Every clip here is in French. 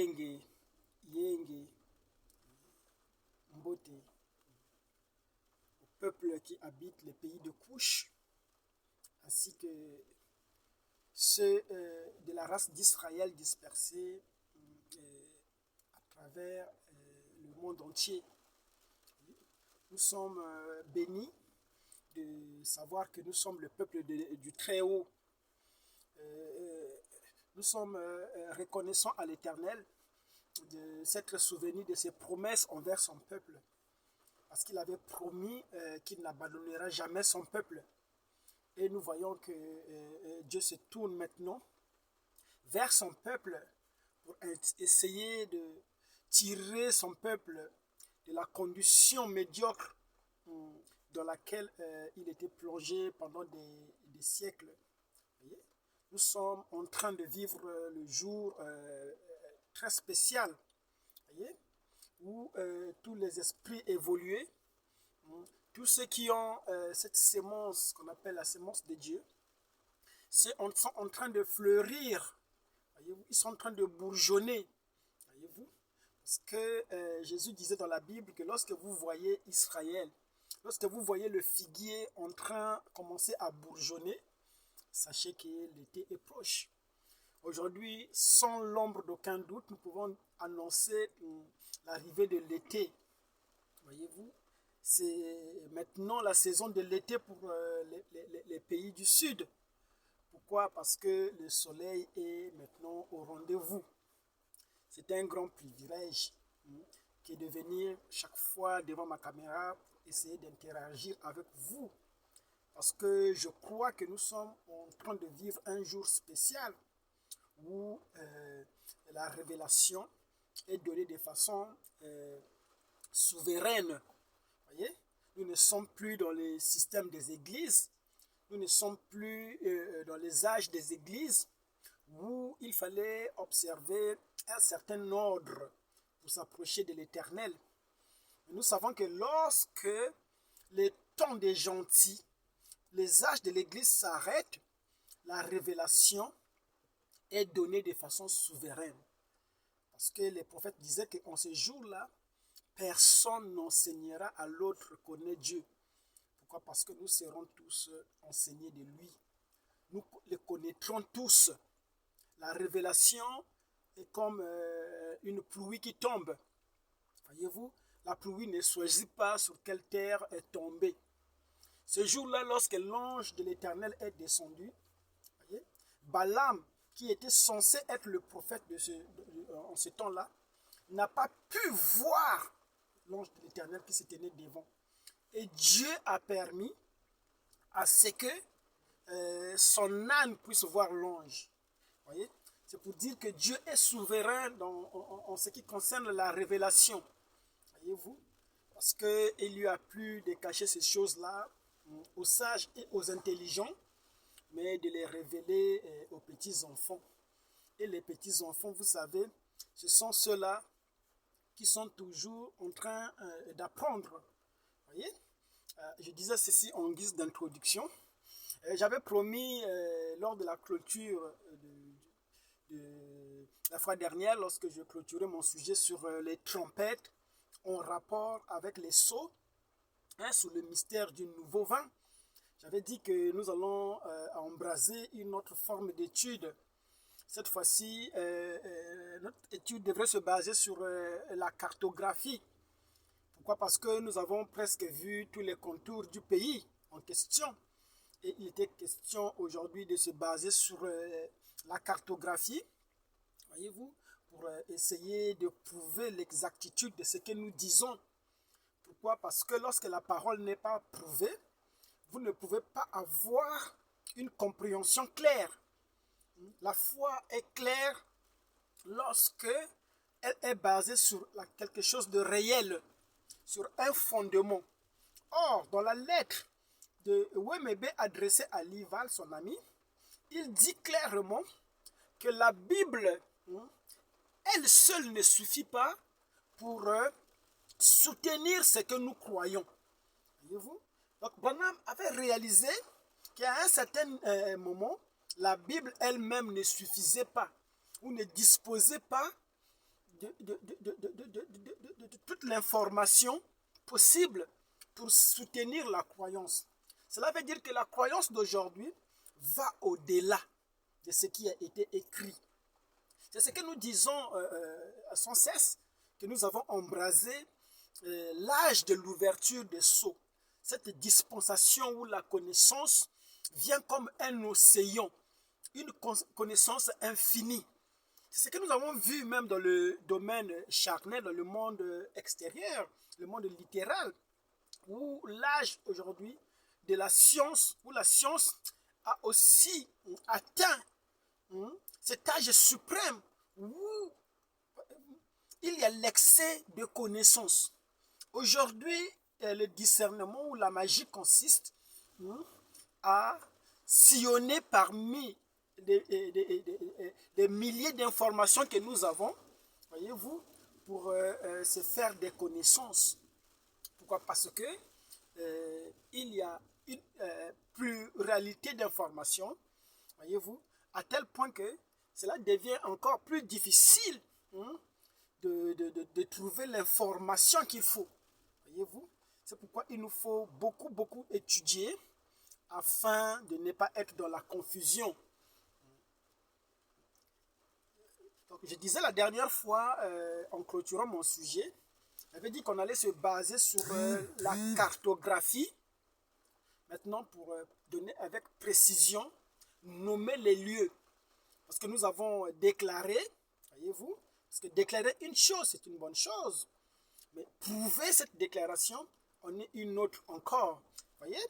Yenge, Yenge, Mbote, au peuple qui habite les pays de Couche, ainsi que ceux de la race d'Israël dispersés à travers le monde entier. Nous sommes bénis de savoir que nous sommes le peuple du Très-Haut. Nous sommes reconnaissants à l'Éternel de s'être souvenu de ses promesses envers son peuple, parce qu'il avait promis qu'il n'abandonnera jamais son peuple. Et nous voyons que Dieu se tourne maintenant vers son peuple pour essayer de tirer son peuple de la condition médiocre dans laquelle il était plongé pendant des siècles. Voyez? Nous sommes en train de vivre le jour très spécial, voyez? Où tous les esprits évolués, tous ceux qui ont cette sémence qu'on appelle la sémence de Dieu, sont en train de fleurir, voyez-vous? Ils sont en train de bourgeonner, voyez-vous? Parce que Jésus disait dans la Bible que lorsque vous voyez Israël, lorsque vous voyez le figuier en train de commencer à bourgeonner, sachez que l'été est proche. Aujourd'hui, sans l'ombre d'aucun doute, nous pouvons annoncer l'arrivée de l'été. Voyez-vous? C'est maintenant la saison de l'été pour les pays du Sud. Pourquoi? Parce que le soleil est maintenant au rendez-vous. C'est un grand privilège qui est de venir chaque fois devant ma caméra pour essayer d'interagir avec vous. Parce que je crois que nous sommes en train de vivre un jour spécial où la révélation est donnée de façon souveraine. Voyez? Nous ne sommes plus dans les systèmes des églises, nous ne sommes plus dans les âges des églises où il fallait observer un certain ordre pour s'approcher de l'Éternel. Nous savons que lorsque les temps des gentils, les âges de l'église s'arrêtent, la révélation est donnée de façon souveraine. Parce que les prophètes disaient qu'en ce jour-là, personne n'enseignera à l'autre connaît Dieu. Pourquoi? Parce que nous serons tous enseignés de lui. Nous le connaîtrons tous. La révélation est comme une pluie qui tombe. Voyez-vous, la pluie ne choisit pas sur quelle terre est tombée. Ce jour-là, lorsque l'ange de l'Éternel est descendu, voyez, Balaam, qui était censé être le prophète en ce temps-là, n'a pas pu voir l'ange de l'Éternel qui se tenait devant. Et Dieu a permis à ce que son âne puisse voir l'ange. Voyez, c'est pour dire que Dieu est souverain en ce qui concerne la révélation. Voyez-vous, parce qu'il lui a plu de cacher ces choses-là aux sages et aux intelligents, mais de les révéler aux petits-enfants. Et les petits-enfants, vous savez, ce sont ceux-là qui sont toujours en train d'apprendre. Voyez, je disais ceci en guise d'introduction. J'avais promis lors de la clôture de la fois dernière, lorsque je clôturais mon sujet sur les trompettes en rapport avec les sceaux, sur le mystère du nouveau vin, j'avais dit que nous allons embraser une autre forme d'étude. Cette fois-ci, notre étude devrait se baser sur la cartographie. Pourquoi? Parce que nous avons presque vu tous les contours du pays en question. Et il était question aujourd'hui de se baser sur la cartographie, voyez-vous, pour essayer de prouver l'exactitude de ce que nous disons. Pourquoi? Parce que lorsque la parole n'est pas prouvée, vous ne pouvez pas avoir une compréhension claire. La foi est claire lorsque elle est basée sur quelque chose de réel, sur un fondement. Or, dans la lettre de Wemebe adressée à Lival, son ami, il dit clairement que la Bible, elle seule ne suffit pas pour soutenir ce que nous croyons. Voyez-vous? Donc, Branham avait réalisé qu'à un certain moment, la Bible elle-même ne suffisait pas ou ne disposait pas de toute l'information possible pour soutenir la croyance. Cela veut dire que la croyance d'aujourd'hui va au-delà de ce qui a été écrit. C'est ce que nous disons sans cesse, que nous avons embrasé l'âge de l'ouverture des sceaux. Cette dispensation où la connaissance vient comme un océan, une connaissance infinie. C'est ce que nous avons vu même dans le domaine charnel, dans le monde extérieur, le monde littéral, où l'âge aujourd'hui de la science, où la science a aussi atteint cet âge suprême où il y a l'excès de connaissances. Aujourd'hui, le discernement ou la magie consiste à sillonner parmi les milliers d'informations que nous avons, voyez-vous, pour se faire des connaissances. Pourquoi? Parce que il y a une pluralité d'informations, voyez-vous, à tel point que cela devient encore plus difficile de trouver l'information qu'il faut. Voyez-vous, c'est pourquoi il nous faut beaucoup étudier afin de ne pas être dans la confusion. Donc, je disais la dernière fois, en clôturant mon sujet, j'avais dit qu'on allait se baser sur la cartographie. Maintenant, pour donner avec précision, nommer les lieux. Parce que nous avons déclaré, voyez-vous, parce que déclarer une chose, c'est une bonne chose. Mais prouver cette déclaration, en est une autre encore. Voyez?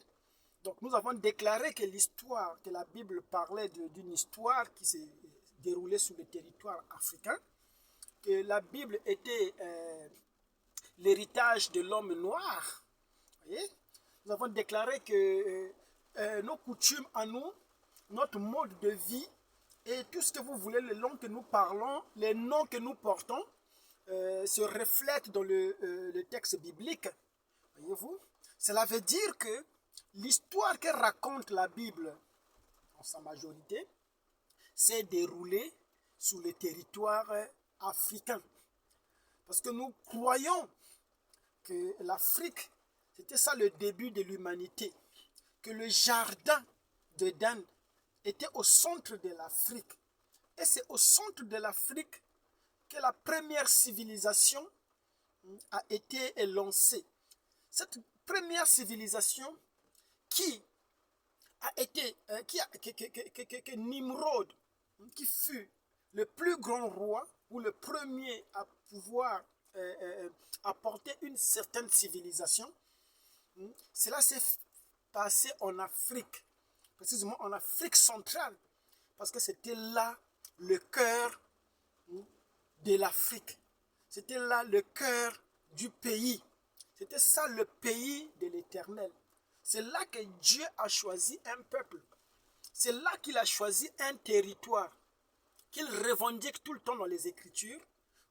Donc nous avons déclaré que l'histoire, que la Bible parlait d'une histoire qui s'est déroulée sur le territoire africain, que la Bible était l'héritage de l'homme noir. Voyez? Nous avons déclaré que nos coutumes à nous, notre mode de vie et tout ce que vous voulez, les langues que nous parlons, les noms que nous portons, se reflètent dans le texte biblique. Voyez-vous? Cela veut dire que l'histoire que raconte la Bible, en sa majorité, s'est déroulée sur le territoire africain. Parce que nous croyons que l'Afrique, c'était ça le début de l'humanité, que le jardin d'Éden était au centre de l'Afrique. Et c'est au centre de l'Afrique que la première civilisation a été lancée. Cette première civilisation qui a été, que Nimrod, qui fut le plus grand roi ou le premier à pouvoir apporter une certaine civilisation, cela s'est passé en Afrique, précisément en Afrique centrale, parce que c'était là le cœur de l'Afrique. C'était là le cœur du pays. C'était ça le pays de l'Éternel. C'est là que Dieu a choisi un peuple. C'est là qu'il a choisi un territoire qu'il revendique tout le temps dans les Écritures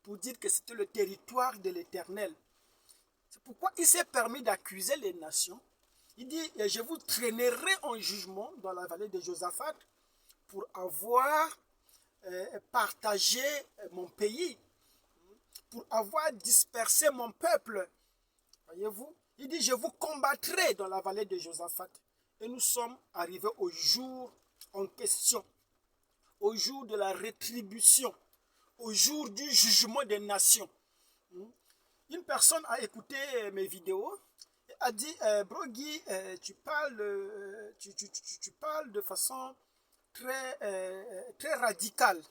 pour dire que c'était le territoire de l'Éternel. C'est pourquoi il s'est permis d'accuser les nations. Il dit, je vous traînerai en jugement dans la vallée de Josaphat pour avoir partagé mon pays, pour avoir dispersé mon peuple. Voyez-vous? Il dit, je vous combattrai dans la vallée de Josaphat. Et nous sommes arrivés au jour en question, au jour de la rétribution, au jour du jugement des nations. Une personne a écouté mes vidéos et a dit, Bro Guy, tu parles de façon très radicale.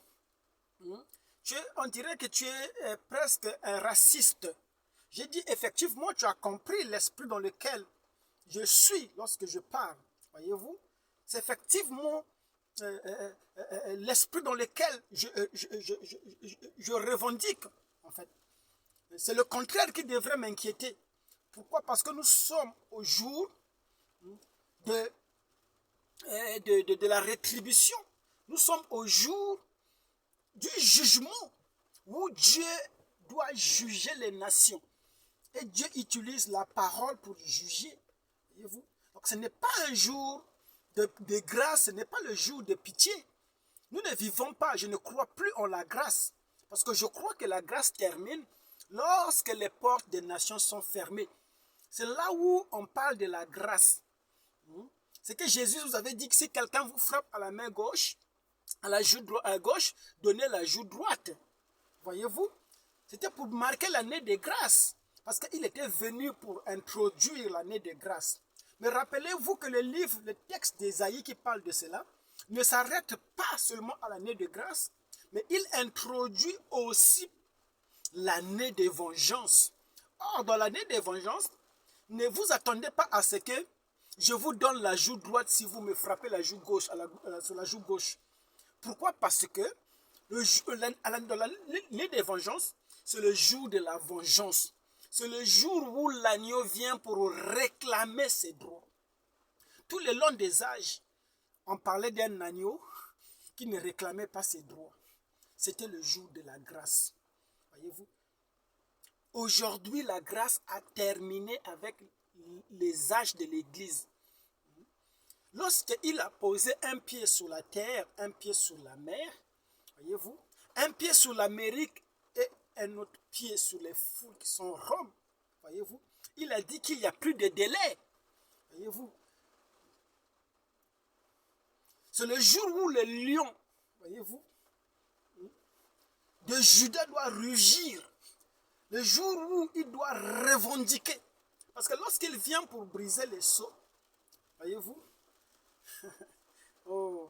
On dirait que tu es presque un raciste. J'ai dit, effectivement, tu as compris l'esprit dans lequel je suis lorsque je parle. Voyez-vous? C'est effectivement l'esprit dans lequel je revendique, en fait. C'est le contraire qui devrait m'inquiéter. Pourquoi? Parce que nous sommes au jour de la rétribution. Nous sommes au jour du jugement où Dieu doit juger les nations. Et Dieu utilise la parole pour juger. Voyez-vous? Donc ce n'est pas un jour de grâce, ce n'est pas le jour de pitié. Nous ne vivons pas, je ne crois plus en la grâce. Parce que je crois que la grâce termine lorsque les portes des nations sont fermées. C'est là où on parle de la grâce. C'est que Jésus vous avait dit que si quelqu'un vous frappe à la main gauche, à la joue gauche, donnez la joue droite. Voyez-vous? C'était pour marquer l'année de grâce. Parce qu'il était venu pour introduire l'année de grâce. Mais rappelez-vous que le texte d'Ésaïe qui parle de cela, ne s'arrête pas seulement à l'année de grâce, mais il introduit aussi l'année de vengeance. Or, dans l'année de vengeance, ne vous attendez pas à ce que je vous donne la joue droite si vous me frappez la joue gauche, sur la joue gauche. Pourquoi? Parce que dans l'année de vengeance, c'est le jour de la vengeance. C'est le jour où l'agneau vient pour réclamer ses droits. Tout le long des âges, on parlait d'un agneau qui ne réclamait pas ses droits. C'était le jour de la grâce. Voyez-vous? Aujourd'hui, la grâce a terminé avec les âges de l'Église. Lorsqu'il a posé un pied sur la terre, un pied sur la mer, voyez-vous, un pied sur l'Amérique et un autre pied sur les foules qui sont Rome, voyez-vous, il a dit qu'il n'y a plus de délai, voyez-vous. C'est le jour où le lion, voyez-vous, de Juda doit rugir, le jour où il doit revendiquer. Parce que lorsqu'il vient pour briser les sceaux, voyez-vous, oh,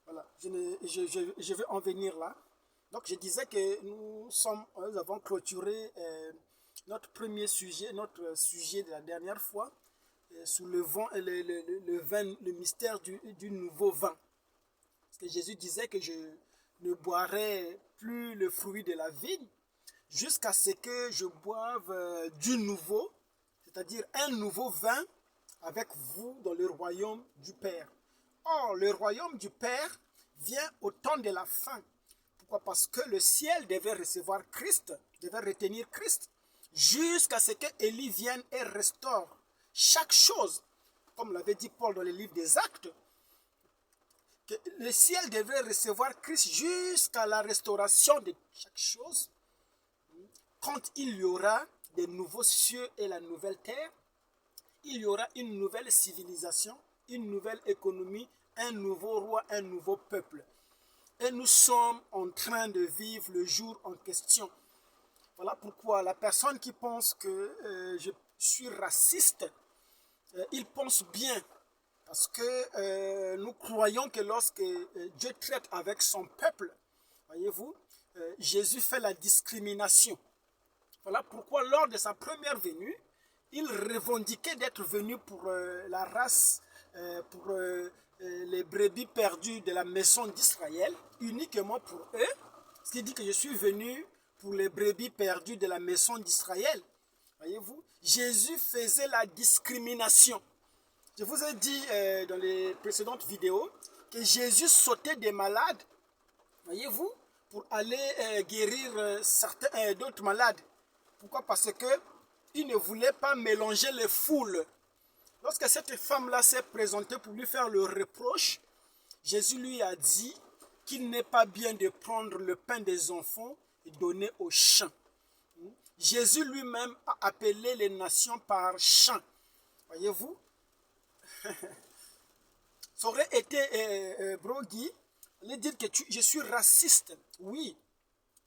voilà, je vais en venir là. Donc je disais que nous avons clôturé notre premier sujet, notre sujet de la dernière fois, sous le vin, le mystère du nouveau vin. Parce que Jésus disait que je ne boirai plus le fruit de la vigne jusqu'à ce que je boive du nouveau, c'est-à-dire un nouveau vin avec vous dans le royaume du Père. Or, le royaume du Père vient au temps de la fin. Pourquoi? Parce que le ciel devait recevoir Christ, devait retenir Christ, jusqu'à ce que Élie vienne et restaure chaque chose. Comme l'avait dit Paul dans le livre des Actes, que le ciel devait recevoir Christ jusqu'à la restauration de chaque chose. Quand il y aura des nouveaux cieux et la nouvelle terre, il y aura une nouvelle civilisation, une nouvelle économie, un nouveau roi, un nouveau peuple. Et nous sommes en train de vivre le jour en question. Voilà pourquoi la personne qui pense que je suis raciste, il pense bien. Parce que nous croyons que lorsque Dieu traite avec son peuple, voyez-vous, Jésus fait la discrimination. Voilà pourquoi lors de sa première venue, il revendiquait d'être venu pour la race, pour les brebis perdues de la maison d'Israël, uniquement pour eux. Ce qui dit que je suis venu pour les brebis perdues de la maison d'Israël. Voyez-vous, Jésus faisait la discrimination. Je vous ai dit dans les précédentes vidéos que Jésus sautait des malades, voyez-vous, pour aller guérir d'autres malades. Pourquoi? Parce qu'il ne voulait pas mélanger les foules. Lorsque cette femme-là s'est présentée pour lui faire le reproche, Jésus lui a dit qu'il n'est pas bien de prendre le pain des enfants et donner aux chiens. Jésus lui-même a appelé les nations par chiens. Voyez-vous? Ça aurait été Brogui, allait dire que je suis raciste. Oui,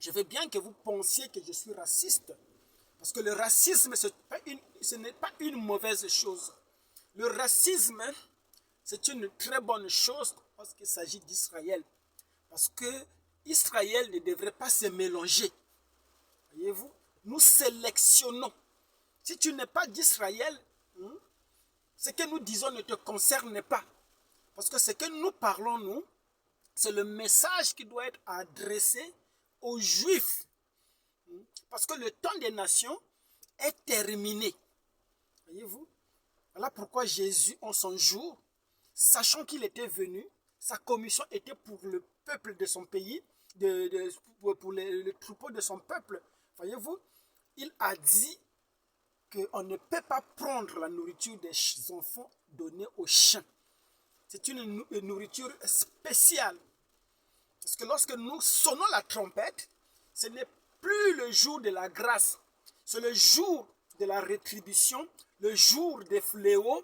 je veux bien que vous pensiez que je suis raciste. Parce que le racisme, ce n'est pas une mauvaise chose. Le racisme, c'est une très bonne chose parce qu'il s'agit d'Israël. Parce que Israël ne devrait pas se mélanger. Voyez-vous, nous sélectionnons. Si tu n'es pas d'Israël, ce que nous disons ne te concerne pas. Parce que ce que nous parlons, nous, c'est le message qui doit être adressé aux Juifs. Parce que le temps des nations est terminé. Voyez-vous? Voilà pourquoi Jésus, en son jour, sachant qu'il était venu, sa commission était pour le peuple de son pays, pour le troupeau de son peuple. Voyez-vous? Il a dit qu'on ne peut pas prendre la nourriture des enfants donnée aux chiens. C'est une nourriture spéciale. Parce que lorsque nous sonnons la trompette, ce n'est plus le jour de la grâce, c'est le jour de la rétribution, le jour des fléaux,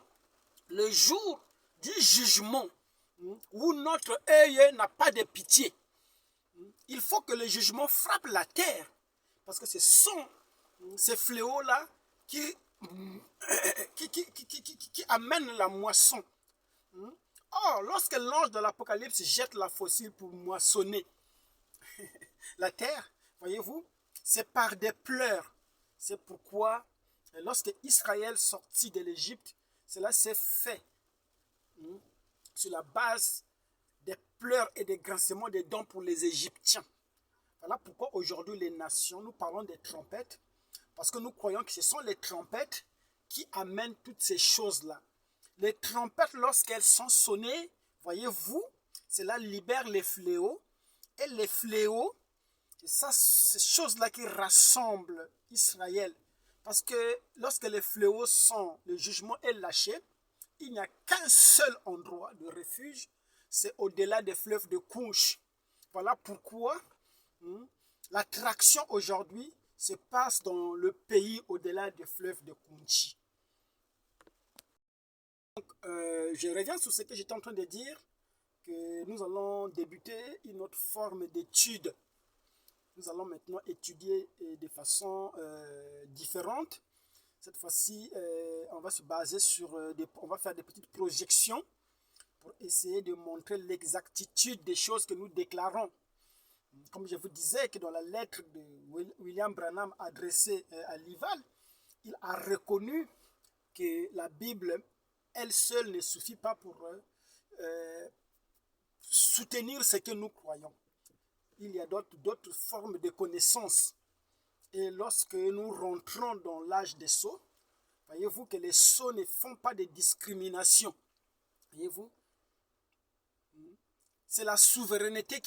le jour du jugement, où notre œil n'a pas de pitié. Il faut que le jugement frappe la terre, parce que ce sont ces fléaux-là qui amènent la moisson. Or, lorsque l'ange de l'Apocalypse jette la fossile pour moissonner la terre, voyez-vous, c'est par des pleurs. C'est pourquoi, lorsque Israël sortit de l'Égypte, cela s'est fait sur la base des pleurs et des grincements des dents pour les Égyptiens. Voilà pourquoi aujourd'hui les nations, nous parlons des trompettes, parce que nous croyons que ce sont les trompettes qui amènent toutes ces choses-là. Les trompettes, lorsqu'elles sont sonnées, voyez-vous, cela libère les fléaux. Et les fléaux, c'est ça, ces choses-là qui rassemblent Israël. Parce que lorsque les fléaux sont, le jugement est lâché, il n'y a qu'un seul endroit de refuge, c'est au-delà des fleuves de Couche. Voilà pourquoi l'attraction aujourd'hui se passe dans le pays au-delà des fleuves de Kunchi. Donc, je reviens sur ce que j'étais en train de dire, que nous allons débuter une autre forme d'étude. Nous allons maintenant étudier de façon différente. Cette fois-ci, on va se baser sur, on va faire des petites projections pour essayer de montrer l'exactitude des choses que nous déclarons. Comme je vous disais que dans la lettre de William Branham adressée à Lival, il a reconnu que la Bible, elle seule, ne suffit pas pour soutenir ce que nous croyons. Il y a d'autres formes de connaissances. Et lorsque nous rentrons dans l'âge des sceaux, voyez-vous que les sceaux ne font pas de discrimination. Voyez-vous, c'est la souveraineté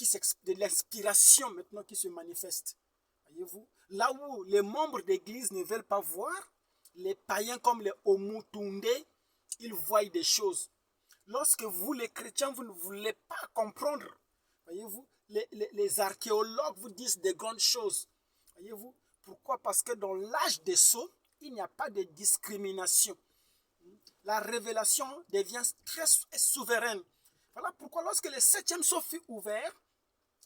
de l'inspiration maintenant qui se manifeste. Voyez-vous, là où les membres d'église ne veulent pas voir, les païens comme les Omutunde, ils voient des choses. Lorsque vous, les chrétiens, vous ne voulez pas comprendre, voyez-vous, les archéologues vous disent des grandes choses. Voyez-vous, pourquoi? Parce que dans l'âge des sceaux, il n'y a pas de discrimination. La révélation devient très souveraine. Voilà pourquoi lorsque le 7e sceau fut ouvert,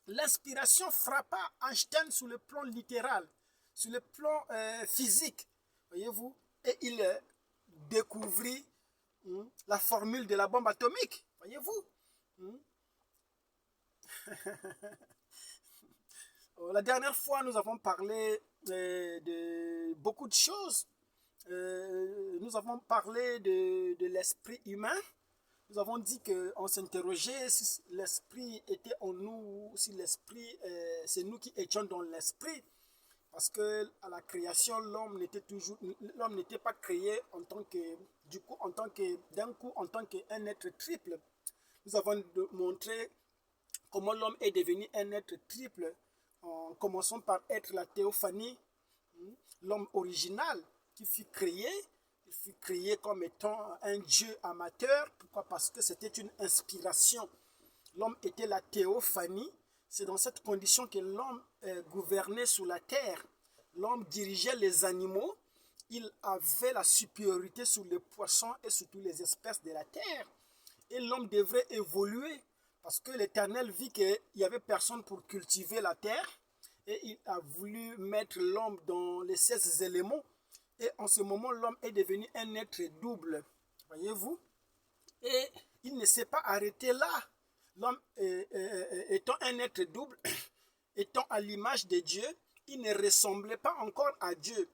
l'inspiration frappa Einstein sur le plan littéral, sur le plan physique, voyez-vous, et il découvrit la formule de la bombe atomique, voyez-vous. La dernière fois, nous avons parlé de beaucoup de choses. Nous avons parlé de l'esprit humain. Nous avons dit qu'on s'interrogeait si l'esprit était en nous, si l'esprit, c'est nous qui étions dans l'esprit. Parce que à la création, l'homme n'était pas créé en tant que, en tant qu'un être triple. Nous avons montré comment l'homme est devenu un être triple, en commençant par être la théophanie, l'homme original qui fut créé. Il fut créé comme étant un Dieu amateur. Pourquoi? Parce que c'était une inspiration. L'homme était la théophanie. C'est dans cette condition que l'homme gouvernait sur la terre. L'homme dirigeait les animaux. Il avait la supériorité sur les poissons et sur toutes les espèces de la terre. Et l'homme devrait évoluer parce que l'Éternel vit qu'il n'y avait personne pour cultiver la terre. Et il a voulu mettre l'homme dans les 16 éléments. Et en ce moment, l'homme est devenu un être double. Voyez-vous? Et il ne s'est pas arrêté là. L'homme étant un être double, étant à l'image de Dieu, il ne ressemblait pas encore à Dieu.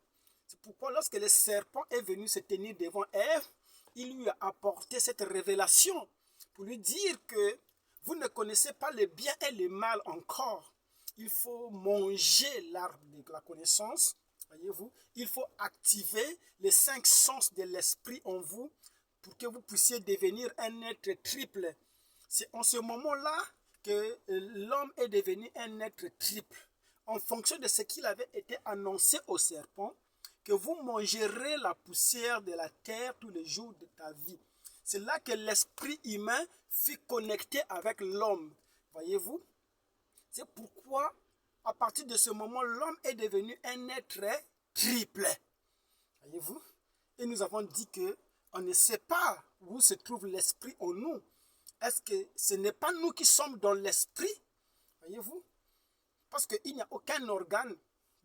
C'est pourquoi lorsque le serpent est venu se tenir devant Ève, il lui a apporté cette révélation pour lui dire que vous ne connaissez pas le bien et le mal encore. Il faut manger l'arbre de la connaissance. Voyez-vous, il faut activer les 5 sens de l'esprit en vous pour que vous puissiez devenir un être triple. C'est en ce moment-là que l'homme est devenu un être triple. En fonction de ce qu'il avait été annoncé au serpent, que vous mangerez la poussière de la terre tous les jours de ta vie. C'est là que l'esprit humain fut connecté avec l'homme. Voyez-vous? C'est pourquoi à partir de ce moment, l'homme est devenu un être triple. Voyez-vous? Et nous avons dit que on ne sait pas où se trouve l'esprit en nous. Est-ce que ce n'est pas nous qui sommes dans l'esprit? Voyez-vous? Parce qu'il n'y a aucun organe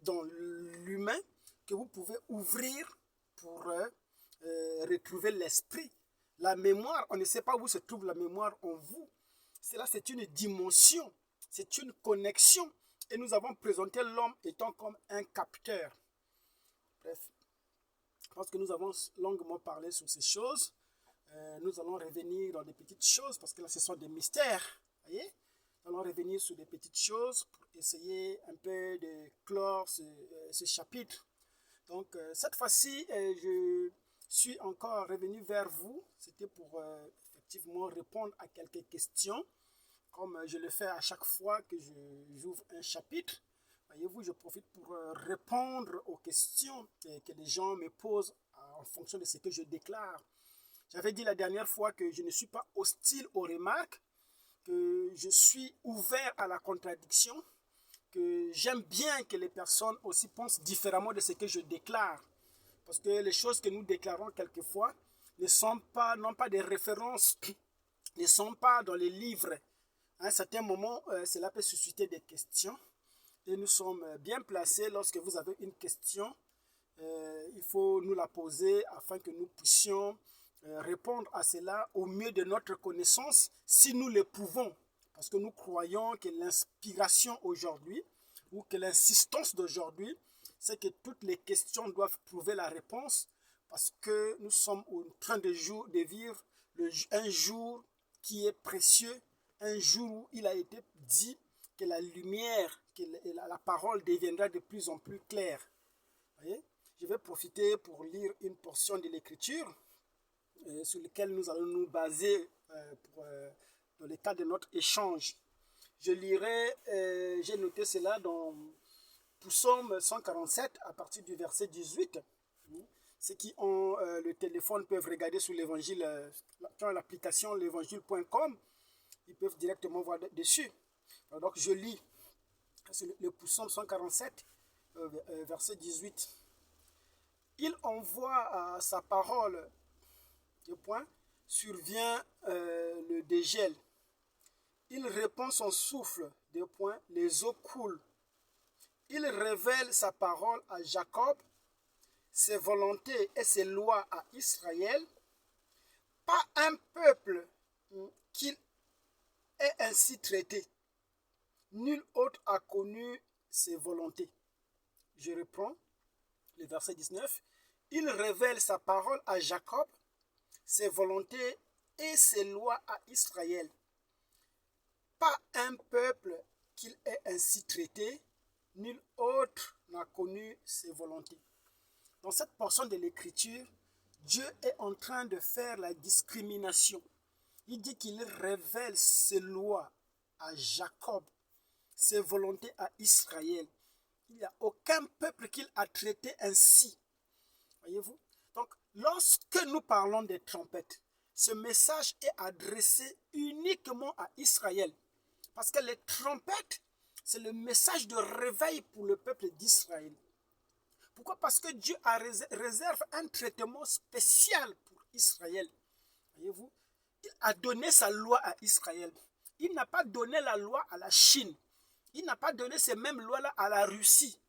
dans l'humain que vous pouvez ouvrir pour retrouver l'esprit. La mémoire, on ne sait pas où se trouve la mémoire en vous. Cela, c'est une dimension, c'est une connexion. Et nous avons présenté l'homme étant comme un capteur. Bref, je pense que nous avons longuement parlé sur ces choses. Nous allons revenir dans des petites choses parce que là, ce sont des mystères. Voyez? Nous allons revenir sur des petites choses pour essayer un peu de clore ce chapitre. Donc, cette fois-ci, je suis encore revenu vers vous. C'était pour effectivement répondre à quelques questions, comme je le fais à chaque fois que j'ouvre un chapitre. Voyez-vous, je profite pour répondre aux questions que les gens me posent en fonction de ce que je déclare. J'avais dit la dernière fois que je ne suis pas hostile aux remarques, que je suis ouvert à la contradiction, que j'aime bien que les personnes aussi pensent différemment de ce que je déclare. Parce que les choses que nous déclarons quelquefois n'ont pas des références, ne sont pas dans les livres. À un certain moment, cela peut susciter des questions. Et nous sommes bien placés lorsque vous avez une question. Il faut nous la poser afin que nous puissions répondre à cela au mieux de notre connaissance, si nous le pouvons. Parce que nous croyons que l'inspiration aujourd'hui, ou que l'insistance d'aujourd'hui, c'est que toutes les questions doivent trouver la réponse, parce que nous sommes en train de vivre un jour qui est précieux, un jour où il a été dit que la lumière, que la parole deviendra de plus en plus claire. Voyez? Je vais profiter pour lire une portion de l'Écriture sur laquelle nous allons nous baser dans le cadre de notre échange. Je lirai, j'ai noté cela dans Psaume 147 à partir du verset 18. Ceux qui ont le téléphone peuvent regarder sur l'évangile, qui ont l'application l'évangile.com, ils peuvent directement voir dessus. Donc je lis le Psaume 147, verset 18. Il envoie sa parole, survient le dégel. Il répand son souffle, les eaux coulent. Il révèle sa parole à Jacob, ses volontés et ses lois à Israël. Pas un peuple qu'il ait ainsi traité. Nul autre a connu ses volontés. Je reprends le verset 19. Il révèle sa parole à Jacob, ses volontés et ses lois à Israël. Pas un peuple qu'il ait ainsi traité, nul autre n'a connu ses volontés. Dans cette portion de l'Écriture, Dieu est en train de faire la discrimination. Il dit qu'il révèle ses lois à Jacob, ses volontés à Israël. Il n'y a aucun peuple qu'il a traité ainsi. Voyez-vous? Donc, lorsque nous parlons des trompettes, ce message est adressé uniquement à Israël. Parce que les trompettes, c'est le message de réveil pour le peuple d'Israël. Pourquoi? Parce que Dieu réserve un traitement spécial pour Israël. Voyez-vous? Il a donné sa loi à Israël. Il n'a pas donné la loi à la Chine. Il n'a pas donné ces mêmes lois-là à la Russie.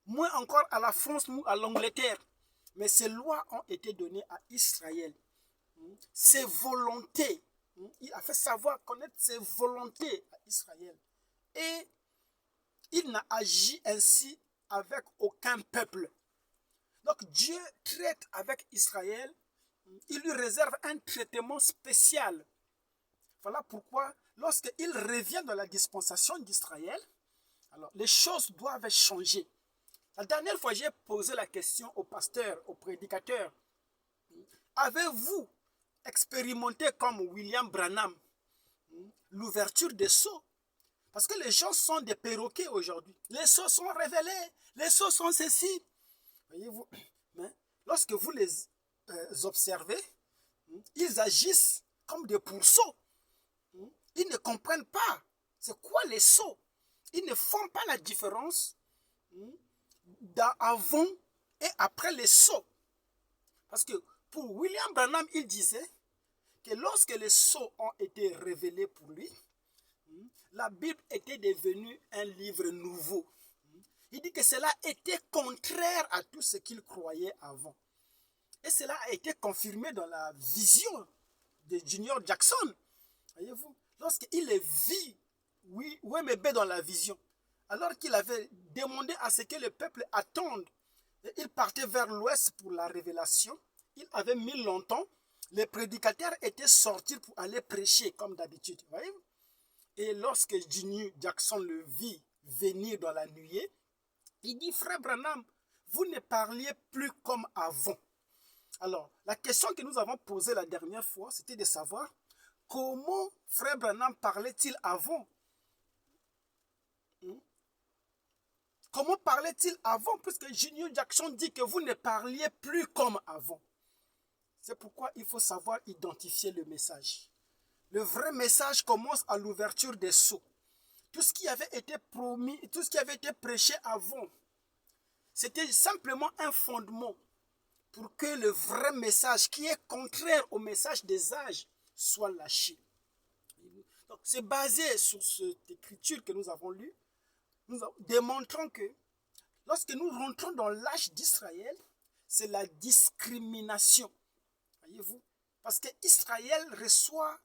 Moins encore à la France ou à l'Angleterre. Mais ces lois ont été données à Israël. Ses volontés. Il a fait savoir, connaître ses volontés à Israël. Et il n'a agi ainsi avec aucun peuple. Donc Dieu traite avec Israël. Il lui réserve un traitement spécial. Voilà pourquoi, lorsqu'il revient dans la dispensation d'Israël, alors les choses doivent changer. La dernière fois, j'ai posé la question au pasteur, au prédicateur. Avez-vous expérimenté comme William Branham l'ouverture des sceaux? Parce que les gens sont des perroquets aujourd'hui. Les sceaux sont révélés, les sceaux sont ceci. Voyez-vous, mais lorsque vous les observez, ils agissent comme des pourceaux. Ils ne comprennent pas. C'est quoi les sceaux? Ils ne font pas la différence avant et après les sceaux. Parce que pour William Branham, il disait que lorsque les sceaux ont été révélés pour lui, la Bible était devenue un livre nouveau. Il dit que cela était contraire à tout ce qu'il croyait avant. Et cela a été confirmé dans la vision de Junior Jackson. Voyez-vous, lorsqu'il vit Ouemebe dans la vision, alors qu'il avait demandé à ce que le peuple attende, il partait vers l'ouest pour la révélation. Il avait mis longtemps. Les prédicateurs étaient sortis pour aller prêcher comme d'habitude. Voyez-vous? Et lorsque Junior Jackson le vit venir dans la nuée, il dit, frère Branham, vous ne parliez plus comme avant. Alors, la question que nous avons posée la dernière fois, c'était de savoir comment frère Branham parlait-il avant. Comment parlait-il avant? Puisque Junior Jackson dit que vous ne parliez plus comme avant. C'est pourquoi il faut savoir identifier le message. Le vrai message commence à l'ouverture des sceaux. Tout ce qui avait été promis, tout ce qui avait été prêché avant, c'était simplement un fondement pour que le vrai message, qui est contraire au message des âges, soit lâché. Donc, c'est basé sur cette écriture que nous avons lue, démontrant que lorsque nous rentrons dans l'âge d'Israël, c'est la discrimination. Voyez-vous? Parce qu'Israël reçoit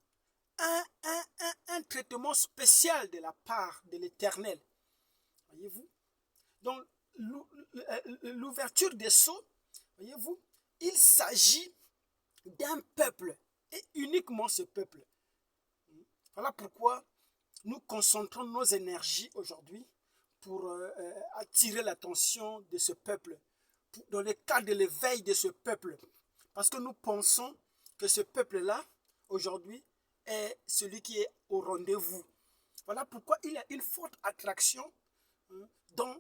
un traitement spécial de la part de l'Éternel. Voyez-vous? Donc, l'ouverture des sceaux, voyez-vous, il s'agit d'un peuple, et uniquement ce peuple. Voilà pourquoi nous concentrons nos énergies aujourd'hui pour attirer l'attention de ce peuple, dans le cadre de l'éveil de ce peuple. Parce que nous pensons que ce peuple-là, aujourd'hui, est celui qui est au rendez-vous. Voilà pourquoi il y a une forte attraction dans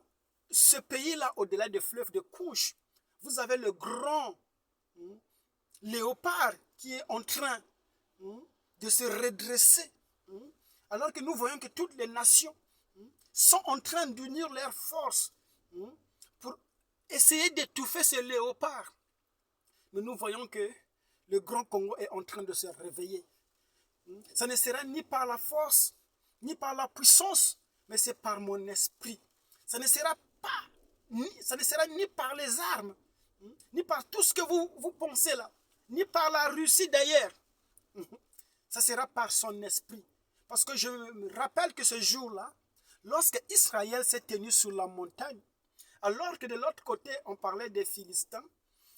ce pays-là, au-delà des fleuves de Couche. Vous avez le grand léopard qui est en train de se redresser. Alors que nous voyons que toutes les nations sont en train d'unir leurs forces pour essayer d'étouffer ce léopard. Mais nous voyons que le Grand Congo est en train de se réveiller. Ça ne sera ni par la force, ni par la puissance, mais c'est par mon esprit. Ça ne sera ni par les armes, ni par tout ce que vous pensez là, ni par la Russie d'ailleurs. Ça sera par son esprit. Parce que je me rappelle que ce jour-là, lorsque Israël s'est tenu sur la montagne, alors que de l'autre côté, on parlait des Philistins,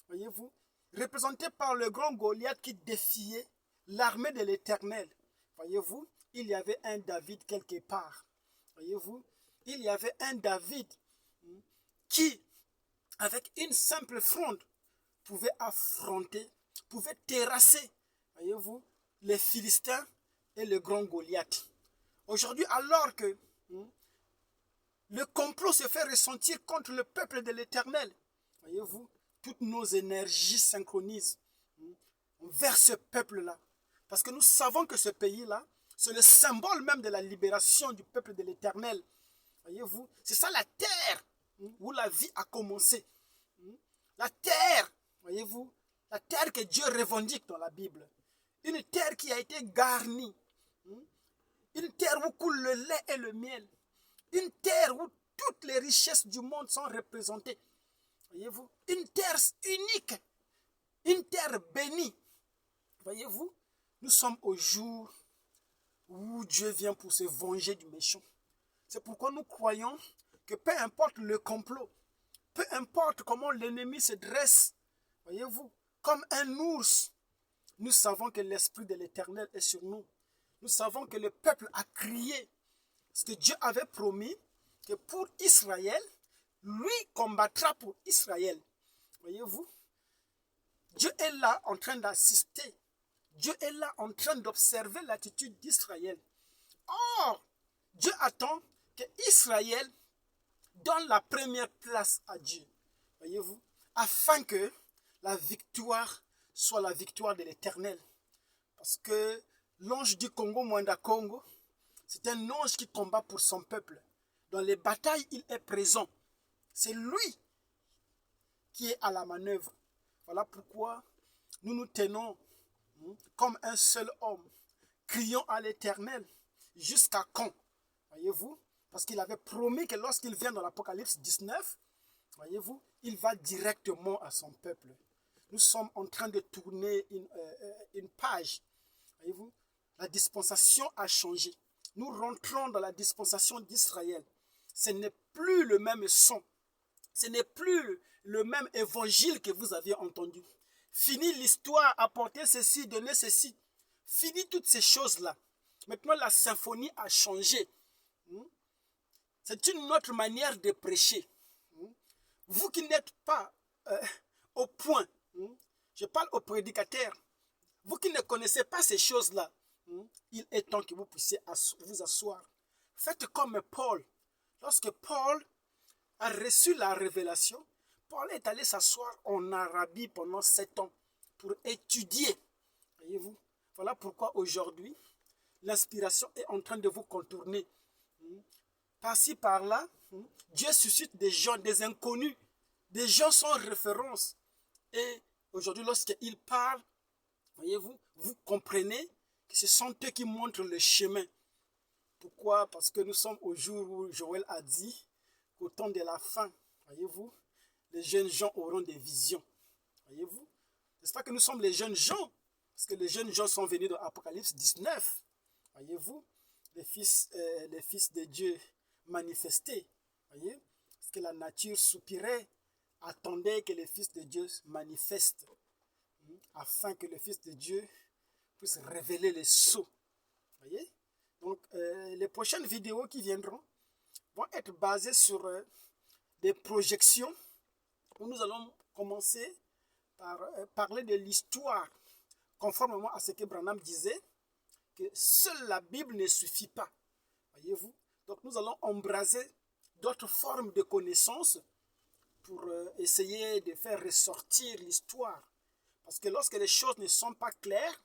voyez-vous, représentés par le grand Goliath qui défiait l'armée de l'Éternel. Voyez-vous, il y avait un David quelque part. Voyez-vous, il y avait un David qui, avec une simple fronde, pouvait affronter, pouvait terrasser, voyez-vous, les Philistins et le grand Goliath. Aujourd'hui, alors que le complot se fait ressentir contre le peuple de l'Éternel, voyez-vous, toutes nos énergies synchronisent vers ce peuple-là. Parce que nous savons que ce pays-là, c'est le symbole même de la libération du peuple de l'Éternel. Voyez-vous, c'est ça la terre où la vie a commencé. La terre, voyez-vous, la terre que Dieu revendique dans la Bible. Une terre qui a été garnie. Une terre où coule le lait et le miel. Une terre où toutes les richesses du monde sont représentées. Voyez-vous, une terre unique. Une terre bénie. Voyez-vous, nous sommes au jour où Dieu vient pour se venger du méchant. C'est pourquoi nous croyons que peu importe le complot, peu importe comment l'ennemi se dresse, voyez-vous, comme un ours, nous savons que l'Esprit de l'Éternel est sur nous. Nous savons que le peuple a crié. Parce que Dieu avait promis que pour Israël, lui combattra pour Israël. Voyez-vous, Dieu est là en train d'assister. Dieu est là en train d'observer l'attitude d'Israël. Or, Dieu attend que Israël donne la première place à Dieu. Voyez-vous, afin que la victoire soit la victoire de l'Éternel. Parce que l'ange du Congo, Mwanda Congo, c'est un ange qui combat pour son peuple. Dans les batailles, il est présent. C'est lui qui est à la manœuvre. Voilà pourquoi nous nous tenons comme un seul homme. Crions à l'Éternel. Jusqu'à quand? Voyez-vous? Parce qu'il avait promis que lorsqu'il vient dans l'Apocalypse 19, voyez-vous, il va directement à son peuple. Nous sommes en train de tourner une page. Voyez-vous, la dispensation a changé. Nous rentrons dans la dispensation d'Israël. Ce n'est plus le même son. Ce n'est plus le même évangile que vous aviez entendu. Fini l'histoire, apporter ceci, donner ceci. Fini toutes ces choses-là. Maintenant, la symphonie a changé. C'est une autre manière de prêcher. Vous qui n'êtes pas au point, je parle aux prédicateurs, vous qui ne connaissez pas ces choses-là, il est temps que vous puissiez vous asseoir. Faites comme Paul. Lorsque Paul a reçu la révélation, Paul est allé s'asseoir en Arabie pendant 7 ans pour étudier. Voyez-vous? Voilà pourquoi aujourd'hui, l'inspiration est en train de vous contourner. Par-ci, par-là, Dieu suscite des gens, des inconnus, des gens sans référence. Et aujourd'hui, lorsqu'il parle, voyez-vous, vous comprenez que ce sont eux qui montrent le chemin. Pourquoi? Parce que nous sommes au jour où Joël a dit qu'au temps de la fin, voyez-vous, les jeunes gens auront des visions. Voyez-vous? N'est-ce pas que nous sommes les jeunes gens? Parce que les jeunes gens sont venus dans Apocalypse 19. Voyez-vous? Les fils de Dieu manifestés. Voyez? Parce que la nature soupirait, attendait que les fils de Dieu manifestent. Afin que le Fils de Dieu puisse révéler les sceaux. Voyez? Donc, les prochaines vidéos qui viendront vont être basées sur des projections où nous allons commencer par parler de l'histoire, conformément à ce que Branham disait, que seule la Bible ne suffit pas. Voyez-vous? Donc, nous allons embraser d'autres formes de connaissances pour essayer de faire ressortir l'histoire. Parce que lorsque les choses ne sont pas claires,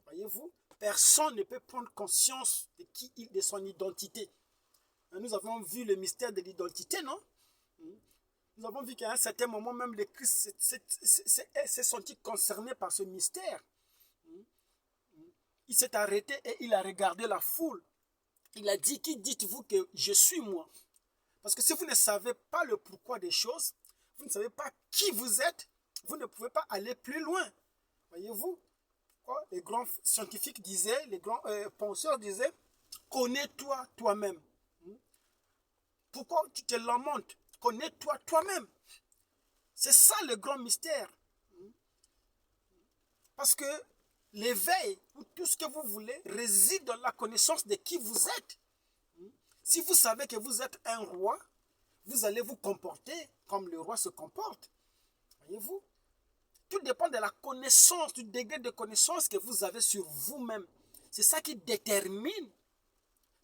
voyez-vous, personne ne peut prendre conscience de son identité. Nous avons vu le mystère de l'identité, non? Nous avons vu qu'à un certain moment, même le Christ s'est senti concerné par ce mystère. Il s'est arrêté et il a regardé la foule. Il a dit, qui dites-vous que je suis moi? Parce que si vous ne savez pas le pourquoi des choses, vous ne savez pas qui vous êtes, vous ne pouvez pas aller plus loin. Voyez-vous? Les grands scientifiques disaient, les grands penseurs disaient, connais-toi toi-même. Pourquoi tu te lamentes? Connais-toi toi-même. C'est ça le grand mystère. Parce que l'éveil, ou tout ce que vous voulez, réside dans la connaissance de qui vous êtes. Si vous savez que vous êtes un roi, vous allez vous comporter comme le roi se comporte. Voyez-vous? Tout dépend de la connaissance, du degré de connaissance que vous avez sur vous-même. C'est ça qui détermine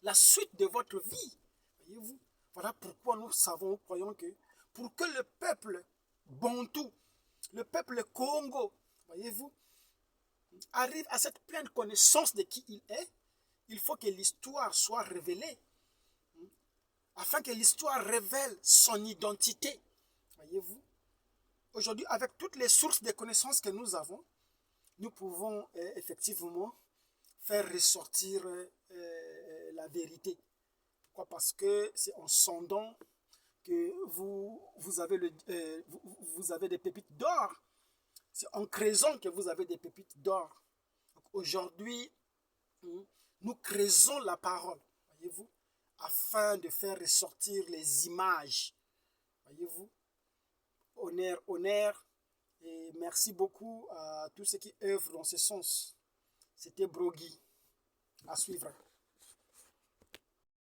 la suite de votre vie. Voyez-vous? Voilà pourquoi nous savons, nous croyons que pour que le peuple bantou, le peuple Congo, voyez-vous, arrive à cette pleine connaissance de qui il est, il faut que l'histoire soit révélée. Afin que l'histoire révèle son identité. Voyez-vous? Aujourd'hui, avec toutes les sources de connaissances que nous avons, nous pouvons effectivement faire ressortir la vérité. Pourquoi? Parce que c'est en sondant que vous avez des pépites d'or. C'est en creusant que vous avez des pépites d'or. Aujourd'hui, nous creusons la parole, voyez-vous, afin de faire ressortir les images. Voyez-vous? Honneur, honneur, et merci beaucoup à tous ceux qui œuvrent dans ce sens. C'était Brogui. À suivre.